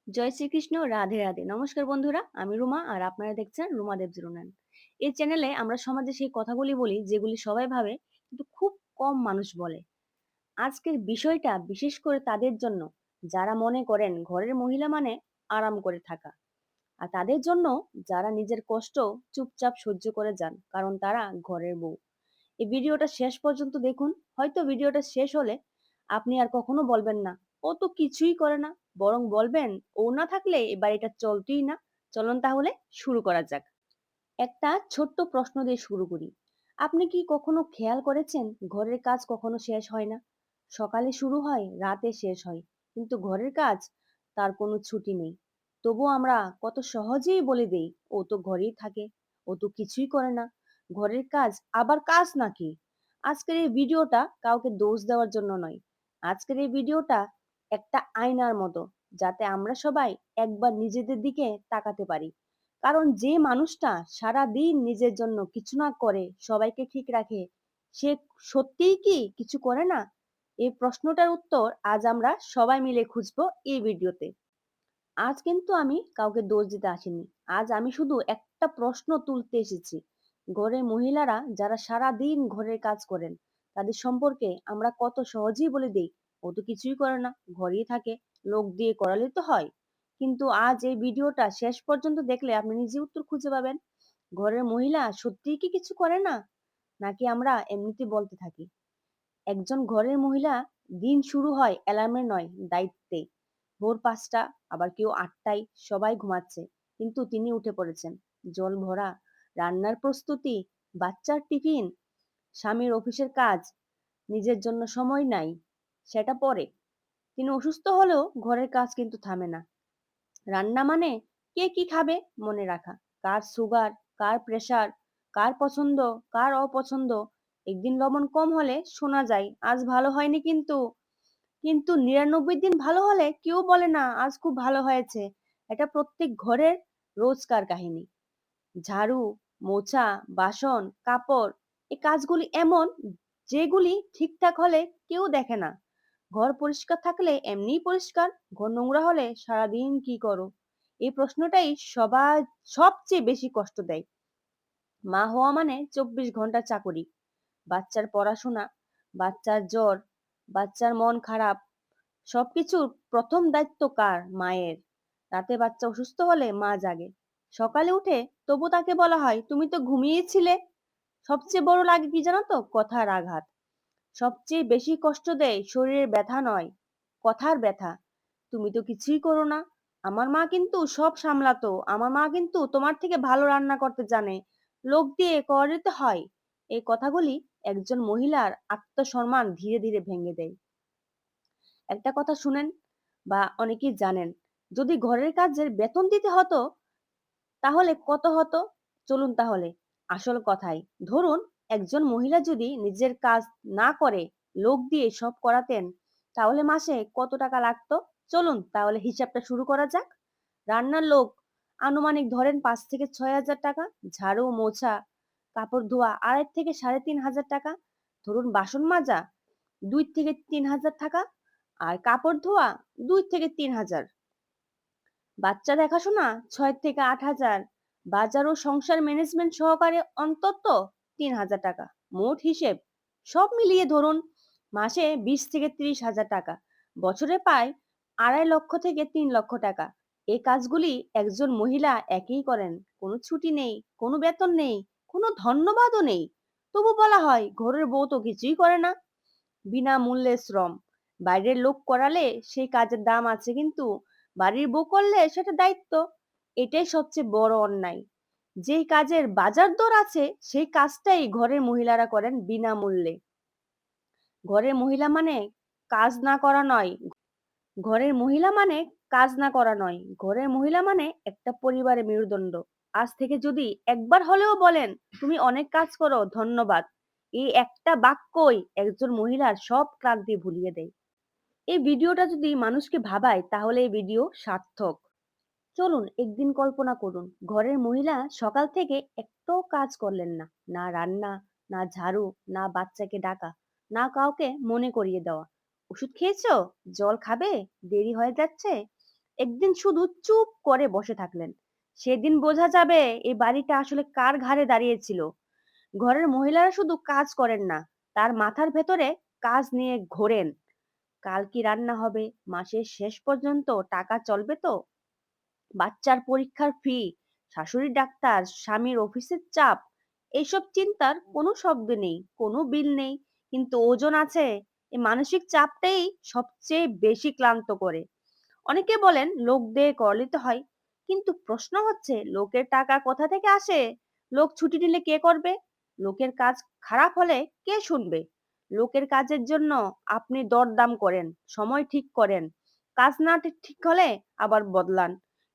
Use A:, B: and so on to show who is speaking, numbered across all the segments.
A: জয় শ্রীকৃষ্ণ, রাধে রাধে। নমস্কার বন্ধুরা, আমি রুমা আর আপনারা দেখছেন রুমা দেবজরুনান। এই চ্যানেলে আমরা সমাজে সেই কথাগুলি বলি যেগুলি সবাই ভাবে কিন্তু খুব কম মানুষ বলে। আজকের বিষয়টা বিশেষ করে তাদের জন্য যারা মনে করেন ঘরের মহিলা মানে আরাম করে থাকা, আর তাদের জন্য যারা নিজের কষ্ট চুপচাপ সহ্য করে যান কারণ তারা ঘরের বউ। এই ভিডিওটা শেষ পর্যন্ত দেখুন। হয়তো ভিডিওটা শেষ হলে আপনি আর কখনো বলবেন না ও তো কিছুই করে না, বরং বলবেন ও না থাকলে এই বাড়িটা চলতেই না। চলুন তাহলে শুরু করা যাক। একটা ছোট্ট প্রশ্ন দিয়ে শুরু করি। আপনি কি কখনো খেয়াল করেছেন ঘরের কাজ কখনো শেষ হয় না? সকালে শুরু হয়, রাতে শেষ হয়, কিন্তু ঘরের কাজ তার কোনো ছুটি নেই। তবুও আমরা কত সহজেই বলে দেই ও তো ঘরেই থাকে, ও তো কিছুই করে না। ঘরের কাজ আবার কাজ নাকি? আজকের এই ভিডিওটা কাউকে দোষ দেওয়ার জন্য নয়। আজকের এই ভিডিওটা একটা আয়নার মতো, যাতে আমরা সবাই একবার নিজেদের দিকে তাকাতে পারি। কারণ যে মানুষটা সারাদিন নিজের জন্য কিছু না করে সবাইকে ঠিক রাখে, সে সত্যিই কি কিছু করে না? এই প্রশ্নটার উত্তর আজ আমরা সবাই মিলে খুঁজবো এই ভিডিওতে। আজ কিন্তু আমি কাউকে দোষ দিতে আসিনি। আজ আমি শুধু একটা প্রশ্ন তুলতে এসেছি। ঘরের মহিলারা যারা সারাদিন ঘরের কাজ করেন, তাদের সম্পর্কে আমরা কত সহজেই বলে দেই ও তো কিছুই করে না, ঘরেই থাকে, লোক দিয়ে করালে তো হয়। কিন্তু আজ এই ভিডিওটা শেষ পর্যন্ত দেখলে আপনি নিজে উত্তর খুঁজে পাবেন। ঘরের মহিলা সত্যিই কি কিছু করে না, নাকি আমরা এমনিতে বলতে থাকি? একজন ঘরের মহিলা দিন শুরু হয় অ্যালার্মে নয়, দায়িত্বে। ভোর ৫টা, আবার কেউ ৮টায়, সবাই ঘুমাচ্ছে, কিন্তু তিনি উঠে পড়েছেন। জল ভরা, রান্নার প্রস্তুতি, বাচ্চার টিফিন, স্বামীর অফিসের কাজ। নিজের জন্য সময় নাই, সেটা পরে। তিনি অসুস্থ হলেও ঘরের কাজ কিন্তু থামে না। রান্না মানে কে কি খাবে মনে রাখা, কার সুগার, কার প্রেসার, কার পছন্দ, কার অপছন্দ। একদিন লবণ কম হলে শোনা যায় আজ ভালো হয়নি, কিন্তু কিন্তু ৯৯ দিন ভালো হলে কেউ বলে না আজ খুব ভালো হয়েছে। এটা প্রত্যেক ঘরের রোজকার কাহিনী। ঝাড়ু, মোছা, বাসন, কাপড়, এই কাজগুলি এমন যেগুলি ঠিকঠাক হলে কেউ দেখে না। ঘর পরিষ্কার থাকলে এমনিই পরিষ্কার, ঘর নোংরা হলে সারাদিন কি করো? এই প্রশ্নটাই সবার সবচেয়ে বেশি কষ্ট দেয়। মা হওয়া মানে ২৪ ঘন্টা চাকরি, বাচ্চার পড়াশোনা, বাচ্চার জ্বর, বাচ্চার মন খারাপ, সবকিছুর প্রথম দায়িত্ব কার? মায়ের। রাতে বাচ্চা অসুস্থ হলে মা জাগে, সকালে উঠে তবু তাকে বলা হয় তুমি তো ঘুমিয়েছিলে। সবচেয়ে বড় লাগে কি জানো তো? কথার আঘাত। সবচেয়ে বেশি কষ্ট দেয় শরীরের ব্যথা নয়, কথার ব্যথা। তুমি তো কিছুই করো না, আমার মা কিন্তু সব সামলাতো, আমার মা কিন্তু তোমার থেকে ভালো রান্না করতে জানে, লোক দিয়ে করাতে হয়। এই কথাগুলি একজন মহিলার আত্মসম্মান ধীরে ধীরে ভেঙে দেয়। একটা কথা শুনেন, বা অনেকেই জানেন, যদি ঘরের কাজের বেতন দিতে হতো তাহলে কত হতো? চলুন তাহলে আসল কথাই। ধরুন একজন মহিলা যদি নিজের কাজ না করে লোক দিয়ে সব করাতেন, তাহলে মাসে কত টাকা লাগতো? চলুন তাহলে হিসাবটা শুরু করা যাক। রান্নার লোক আনুমানিক ধরেন ৫ থেকে ৬ হাজার টাকা, ঝাড়ু মোছা কাপড় ধোয়া ২.৫ থেকে ৩.৫ হাজার টাকা, ধরুন বাসন মাজা ২ থেকে ৩ হাজার টাকা, আর কাপড় ধোয়া ২ থেকে ৩ হাজার, বাচ্চা দেখাশোনা ৬ থেকে ৮ হাজার, বাজার ও সংসার ম্যানেজমেন্ট সহকারে অন্তত ৩ হাজার টাকা। মোট হিসেব সব মিলিয়ে ধরুন মাসে ২০ থেকে ৩০ হাজার টাকা, বছরে পায় ২.৫ লক্ষ থেকে ৩ লক্ষ টাকা। এই কাজগুলি একজন মহিলা একই করেন, কোনো ছুটি নেই, কোনো বেতন নেই, কোনো ধন্যবাদও নেই। তবু বলা হয় ঘরের বউ তো কিছুই করে না। বিনামূল্যে শ্রম, বাইরের লোক করালে সেই কাজের দাম আছে, কিন্তু বাড়ির বউ করলে সেটা দায়িত্ব। এটাই সবচেয়ে বড় অন্যায়। যেই কাজের বাজার দর আছে সেই কাজটাই ঘরের মহিলারা করেন বিনামূল্যে। ঘরের মহিলা মানে কাজ না করা নয়, ঘরের মহিলা মানে কাজ না করা নয়, ঘরের মহিলা মানে একটা পরিবারের মেরুদণ্ড। আজ থেকে যদি একবার হলেও বলেন তুমি অনেক কাজ করো, ধন্যবাদ, এই একটা বাক্যই একজন মহিলার সব ক্লান্তি ভুলিয়ে দেয়। এই ভিডিওটা যদি মানুষকে ভাবায় তাহলে এই ভিডিও সার্থক। চলুন একদিন কল্পনা করুন ঘরের মহিলা সকাল থেকে একটাও কাজ করলেন না। না রান্না, না ঝাড়ু, না বাচ্চাকে ডাকা, না কাউকে মনে করিয়ে দেওয়া। ওষুধ খেয়েছো? জল খাবে? দেরি হয়ে যাচ্ছে? একদিন শুধু চুপ করে বসে থাকলেন। সেদিন বোঝা যাবে এই বাড়িটা আসলে কার ঘাড়ে দাঁড়িয়েছিল। ঘরের মহিলারা শুধু কাজ করেন না, তার মাথার ভেতরে কাজ নিয়ে ঘোরেন। কাল কি রান্না হবে, মাসের শেষ পর্যন্ত টাকা চলবে তো, বাচ্চার পরীক্ষার ফি, শাশুড়ির ডাক্তার, স্বামীর অফিসের চাপ, এইসব চিন্তার কোনো শব্দ নেই, কোনো বিল নেই, কিন্তু ওজন আছে। এই মানসিক চাপটাই সবচেয়ে বেশি ক্লান্ত করে। অনেকে বলেন লোক দিয়ে করলিতে হয়, কিন্তু প্রশ্ন হচ্ছে লোকের টাকা কোথা থেকে আসে? লোক ছুটি নিলে কে করবে? লোকের কাজ খারাপ হলে কে শুনবে? লোকের কাজের জন্য আপনি দরদাম করেন, সময় ঠিক করেন, কাজ না ঠিক হলে আবার বদলান।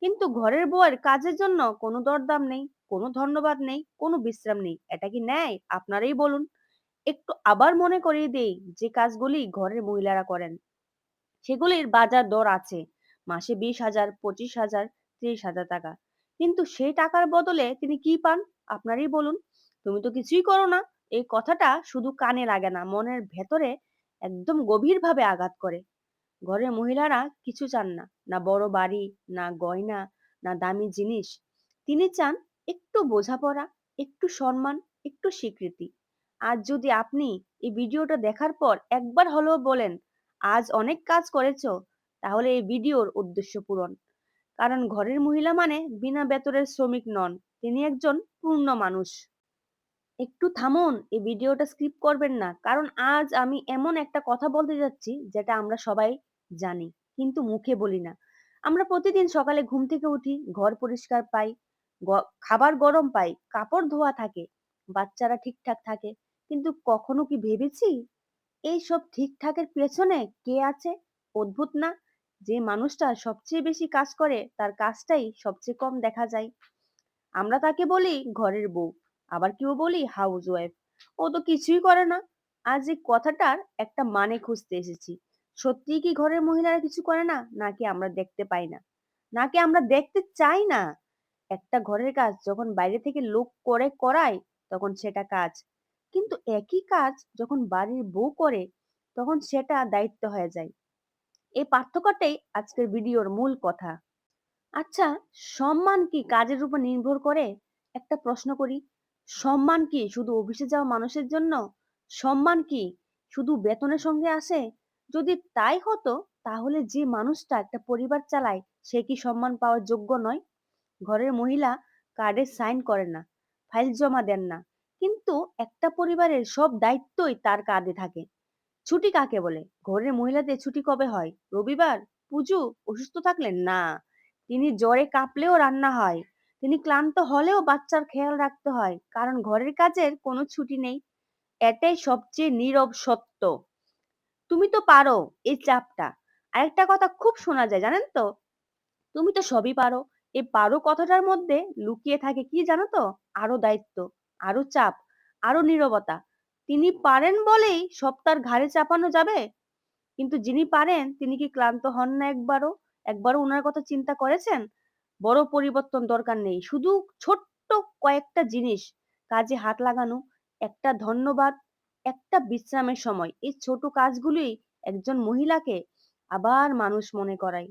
A: কিন্তু ঘরের বউয়ের কাজের জন্য কোনো দরদাম নেই, কোনো ধন্যবাদ নেই, কোনো বিশ্রাম নেই। এটা কি ন্যায়? আপনারাই বলুন। একটু আবার মনে করিয়ে দেই যে কাজগুলি ঘরের মহিলারা করেন, সেগুলির বাজার দর আছে। মাসে 20,000, 25,000, 30,000 টাকা। কিন্তু সেই টাকার বদলে তিনি কি পান? আপনারই বলুন। তুমি তো কিছুই করো না। এই কথাটা শুধু কানে লাগে না, মনের ভেতরে একদম গভীরভাবে আঘাত করে। ঘরের মহিলারা কিছু চান না, না বড় বাড়ি, না গয়না, না দামি জিনিস। তিনি চান একটু বোঝাপড়া, একটু সম্মান, একটু স্বীকৃতি। আজ যদি আপনি এই ভিডিওটা দেখার পর একবার হলেও বলেন আজ অনেক কাজ করেছো, তাহলে এই ভিডিওর উদ্দেশ্য পূরণ। কারণ ঘরের মহিলা মানে বিনা বেতনের শ্রমিক নন, তিনি একজন পূর্ণ মানুষ। একটু থামুন, এই ভিডিওটা স্কিপ করবেন না, কারণ আজ আমি এমন একটা কথা বলতে যাচ্ছি যেটা আমরা সবাই জানি, কিন্তু মুখে বলি না। আমরা প্রতিদিন সকালে ঘুম থেকে উঠি, ঘর পরিষ্কার পাই, খাবার গরম পাই, কাপড় ধোয়া থাকে, বাচ্চারা ঠিকঠাক থাকে। কিন্তু কখনো কি ভেবেছি এই সব ঠিকঠাকের পেছনে কে আছে? অদ্ভুত না, যে মানুষটা সবচেয়ে বেশি কাজ করে তার কাজটাই সবচেয়ে কম দেখা যায়। আমরা তাকে বলি ঘরের বউ, আবার কেউ বলি হাউস ওয়াইফ। ও তো কিছুই করে না। আজ এই কথাটার একটা মানে খুঁজতে এসেছি। সত্যিই কি ঘরের মহিলারা কিছু করে না, নাকি আমরা দেখতে পাই না, নাকি আমরা দেখতে চাই না? একটা ঘরের কাজ যখন বাইরে থেকে লোক করে করায় তখন সেটা কাজ, কিন্তু একই কাজ যখন বাড়ির বউ করে তখন সেটা দায়িত্ব হয়ে যায়। এই পার্থক্যটাই আজকের ভিডিওর মূল কথা। আচ্ছা, সম্মান কি কাজের উপর নির্ভর করে? একটা প্রশ্ন করি। সম্মান কি শুধু অফিসে যাওয়া মানুষের জন্য? সম্মান কি শুধু বেতনের সঙ্গে আসে? যদি তাই হতো, তাহলে যে মানুষটা একটা পরিবার চালায় সে কি সম্মান পাওয়ার যোগ্য নয়? ঘরের মহিলা কার্ডে সাইন করেন না, ফাইল জমা দেন না, কিন্তু একটা পরিবারের সব দায়িত্বই তার কাঁধে থাকে। ছুটি কাকে বলে? ঘরের মহিলাদের ছুটি কবে হয়? রবিবার? পুজো? অসুস্থ থাকলে না। তিনি জ্বরে কাঁপলেও রান্না হয়, তিনি ক্লান্ত হলেও বাচ্চার খেয়াল রাখতে হয়, কারণ ঘরের কাজের কোনো ছুটি নেই। এটাই সবচেয়ে নীরব সত্য। তুমি তো পারো, এই চাপটা। আরেকটা কথা খুব শোনা যায় জানেন তো, তুমি তো সবই পারো। এই পারো কথাটার মধ্যে লুকিয়ে থাকে কি জানো তো? আরো দায়িত্ব, আরো চাপ, আরো নীরবতা। তিনি পারেন বলেই সব তার ঘাড়ে চাপানো যাবে? কিন্তু যিনি পারেন তিনি কি ক্লান্ত হন না একবারও? একবারও উনার কথা চিন্তা করেছেন? বড় পরিবর্তন দরকার নেই, শুধু ছোট্ট কয়েকটা জিনিস, কাজে হাত লাগানো, একটা ধন্যবাদ, একটা বিশ্রামের সময়, এই ছোট কাজগুলোই একজন মহিলাকে আবার মানুষ মনে করায়।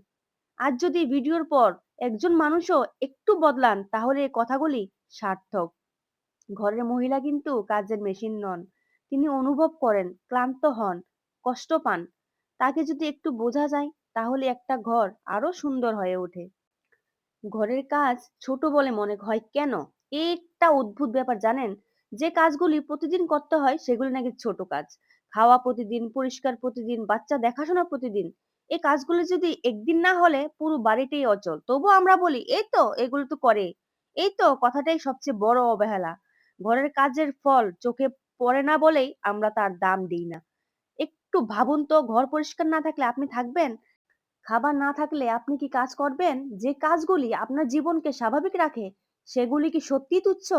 A: আজ যদি ভিডিওর পর একজন মানুষও একটু বদলান, তাহলে এই কথাগুলি সার্থক। ঘরের মহিলা কিন্তু কাজের মেশিন নন। তিনি অনুভব করেন, ক্লান্ত হন, কষ্ট পান। তাকে যদি একটু বোঝা যায়, তাহলে একটা ঘর আরো সুন্দর হয়ে ওঠে। ঘরের কাজ ছোট বলে মনে হয় কেন? এই একটা অদ্ভুত ব্যাপার জানেন, যে কাজগুলি প্রতিদিন করতে হয় সেগুলি নাকি ছোট কাজ। খাওয়া প্রতিদিন, পরিষ্কার প্রতিদিন, বাচ্চা দেখাশোনা প্রতিদিন। এই কাজগুলি যদি একদিন না হলে পুরো বাড়িটাই অচল, তবু আমরা বলি এই তো এগুলো তো করে। এই তো কথাটাই সবচেয়ে বড় অবহেলা। ঘরের কাজের ফল চোখে পড়ে না বলেই আমরা তার দাম দিই না। একটু ভাবুন তো, ঘর পরিষ্কার না থাকলে আপনি থাকবেন? খাবার না থাকলে আপনি কি কাজ করবেন? যে কাজগুলি আপনার জীবনকে স্বাভাবিক রাখে, সেগুলি কি সত্যিই তুচ্ছ?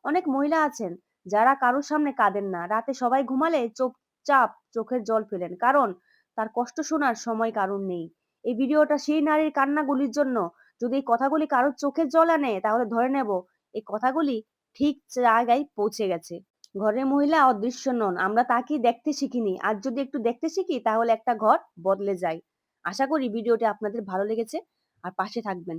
A: অনেক মহিলা আছেন যারা কারোর সামনে কাঁদেন না। রাতে সবাই ঘুমালে চুপচাপ চোখের জল ফেলেন। কারণ তার কষ্ট শোনার সময় কারণ নেই। এই ভিডিওটা সেই নারীর কান্নাগুলির জন্য। যদি এই কথাগুলি কারোর চোখের জল আনে, তাহলে ধরে নেব এই কথাগুলি ঠিক জায়গায় পৌঁছে গেছে। ঘরের মহিলা অদৃশ্য নন, আমরা তাকেই দেখতে শিখিনি। আজ যদি একটু দেখতে শিখি, তাহলে একটা ঘর বদলে যায়। আশা করি ভিডিওটি আপনাদের ভালো লেগেছে। আর পাশে থাকবেন।